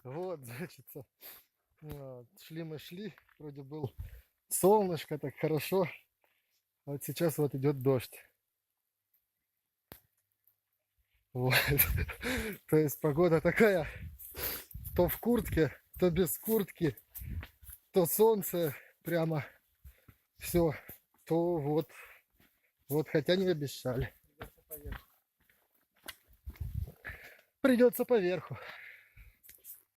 Вот, значит, шли мы шли, вроде был солнышко, так хорошо. А вот сейчас вот идет дождь. Вот. То есть погода такая, то в куртке, то без куртки, то солнце прямо все, то вот, хотя не обещали. Придется поверху.